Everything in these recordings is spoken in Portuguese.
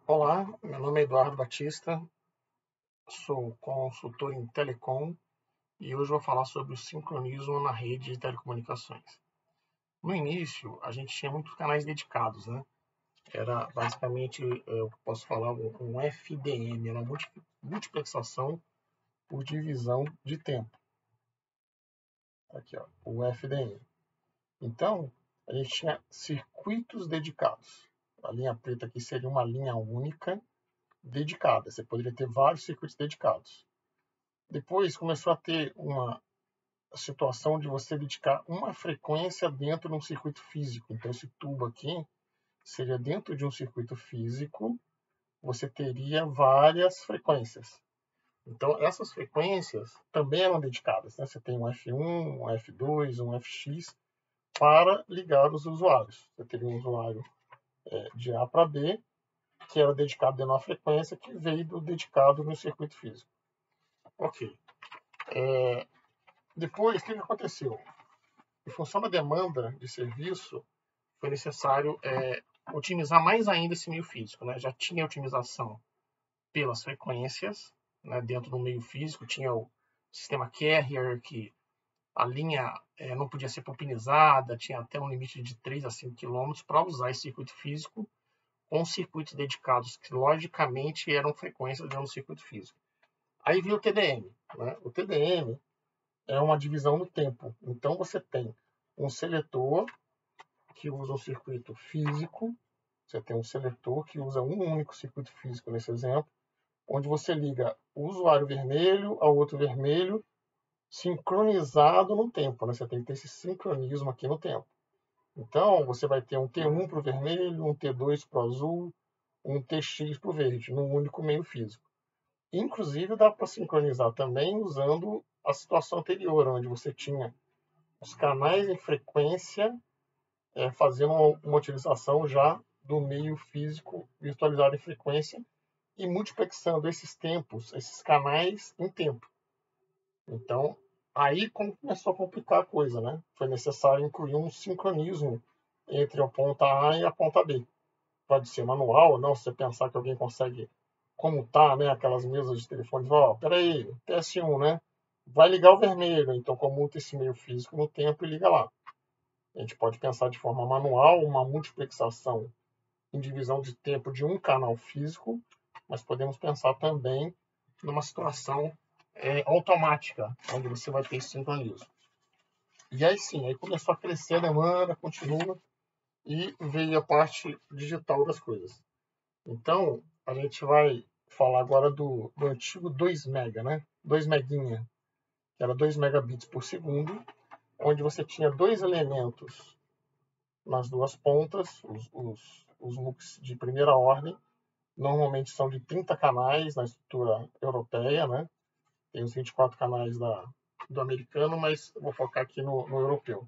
Olá, meu nome é Eduardo Batista, sou consultor em telecom e hoje vou falar sobre o sincronismo na rede de telecomunicações. No início, a gente tinha muitos canais dedicados, né? Era basicamente, eu posso falar, um FDM, era multiplexação por divisão de tempo. Aqui, ó, o FDM. Então, a gente tinha circuitos dedicados. A linha preta aqui seria uma linha única dedicada. Você poderia ter vários circuitos dedicados. Depois começou a ter uma situação de você dedicar uma frequência dentro de um circuito físico. Então, esse tubo aqui seria dentro de um circuito físico, você teria várias frequências. Então, essas frequências também eram dedicadas. Né? Você tem um F1, um F2, um FX para ligar os usuários. Você teria um usuário de A para B, que era dedicado a uma frequência que veio do dedicado no circuito físico. Ok. Depois, o que aconteceu? Em função da demanda de serviço, foi necessário otimizar mais ainda esse meio físico. Né? Já tinha otimização pelas frequências, né? Dentro do meio físico, tinha o sistema carrier, que a linha não podia ser popinizada, tinha até um limite de 3 a 5 km para usar esse circuito físico, com circuitos dedicados, que logicamente eram frequências dentro do circuito físico. Aí veio o TDM. Né? O TDM é uma divisão no tempo. Então você tem um seletor que usa um circuito físico, você tem um seletor que usa um único circuito físico nesse exemplo, onde você liga o usuário vermelho ao outro vermelho, sincronizado no tempo. Né? Você tem que ter esse sincronismo aqui no tempo. Então, você vai ter um T1 para o vermelho, um T2 para o azul, um TX para o verde, num único meio físico. Inclusive, dá para sincronizar também usando a situação anterior, onde você tinha os canais em frequência fazendo uma utilização já do meio físico virtualizado em frequência e multiplexando esses tempos, esses canais em tempo. Então, aí começou a complicar a coisa, né? Foi necessário incluir um sincronismo entre a ponta A e a ponta B. Pode ser manual, não, se você pensar que alguém consegue comutar, né, aquelas mesas de telefone, peraí, TS1, né? Vai ligar o vermelho, então comuta esse meio físico no tempo e liga lá. A gente pode pensar de forma manual, uma multiplexação em divisão de tempo de um canal físico, mas podemos pensar também numa situação automática, onde você vai ter esse sincronismo. E aí sim, aí começou a crescer a demanda, continua, e veio a parte digital das coisas. Então, a gente vai falar agora do antigo 2 mega, né? 2 meguinha, que era 2 megabits por segundo, onde você tinha dois elementos nas duas pontas, os MUX de primeira ordem, normalmente são de 30 canais na estrutura europeia, né? Tem os 24 canais do americano, mas vou focar aqui no europeu.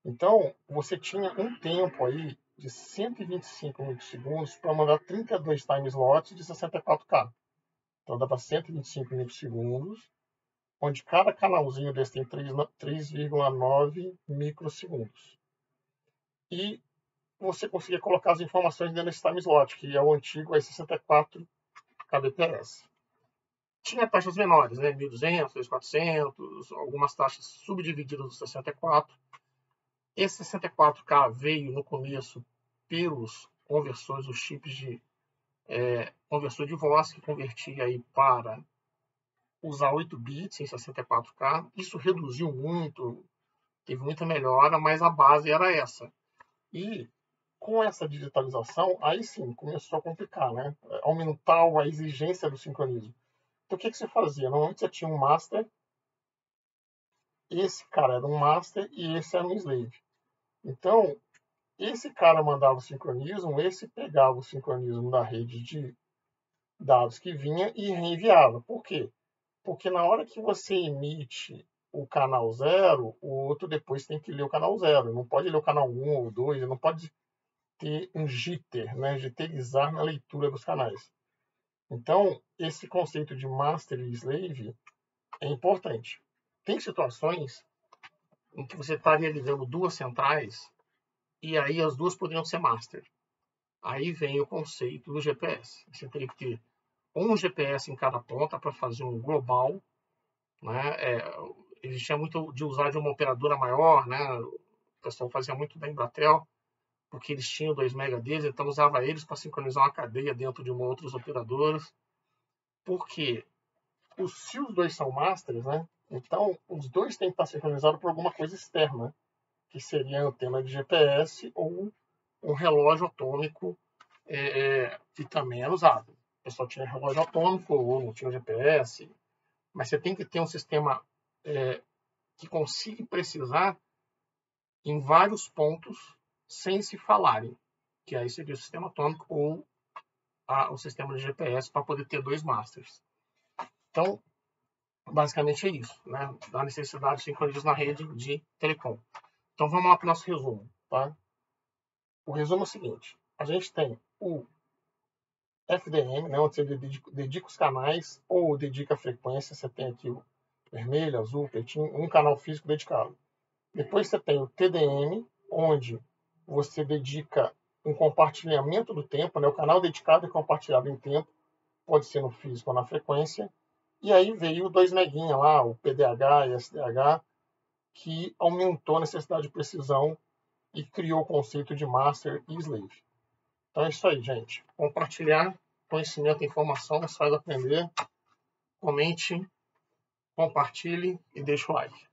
Então, você tinha um tempo aí de 125 milissegundos para mandar 32 time slots de 64K. Então, dá para 125 milissegundos, onde cada canalzinho desse tem 3,9 microsegundos. E você conseguia colocar as informações dentro desse time slot, que é o antigo 64 kbps. Tinha taxas menores, né? 1.200, 2.400, algumas taxas subdivididas do 64. Esse 64K veio no começo pelos conversores, os chips de conversor de voz, que convertia aí para usar 8 bits em 64K. Isso reduziu muito, teve muita melhora, mas a base era essa. E com essa digitalização, aí sim, começou a complicar, né? Aumentar a exigência do sincronismo. Então, o que você fazia? Normalmente você tinha um master, esse cara era um master e esse era um slave. Então, esse cara mandava o sincronismo, esse pegava o sincronismo da rede de dados que vinha e reenviava. Por quê? Porque na hora que você emite o canal 0, o outro depois tem que ler o canal 0. Não pode ler o canal 1 ou 2, não pode ter um jitter, né, jitterizar na leitura dos canais. Então, esse conceito de master e slave é importante. Tem situações em que você está realizando duas centrais e aí as duas poderiam ser master. Aí vem o conceito do GPS. Você teria que ter um GPS em cada ponta para fazer um global, né? Existia muito de usar de uma operadora maior, né? O pessoal fazia muito da Embratel, porque eles tinham 2 MB deles, então usava eles para sincronizar uma cadeia dentro de outras operadoras. Porque se os dois são masters, né? Então os dois têm que estar sincronizados por alguma coisa externa, que seria a antena de GPS ou um relógio atômico que também era usado. O pessoal tinha relógio atômico ou não tinha GPS, mas você tem que ter um sistema que consiga precisar em vários pontos sem se falarem, que aí seria o sistema atômico ou o sistema de GPS para poder ter 2 masters. Então, basicamente é isso, né? Da necessidade de sincronismo na rede de telecom. Então vamos lá para o nosso resumo, tá? O resumo é o seguinte: a gente tem o FDM, né, onde você dedica os canais ou dedica a frequência. Você tem aqui o vermelho, azul, pretinho, um canal físico dedicado. Depois você tem o TDM, onde você dedica um compartilhamento do tempo, né? O canal dedicado é compartilhado em tempo, pode ser no físico ou na frequência. E aí veio o 2 meguinha lá, o PDH e SDH, que aumentou a necessidade de precisão e criou o conceito de master e slave. Então é isso aí, gente. Compartilhar conhecimento e informação nos faz aprender. Comente, compartilhe e deixe o like.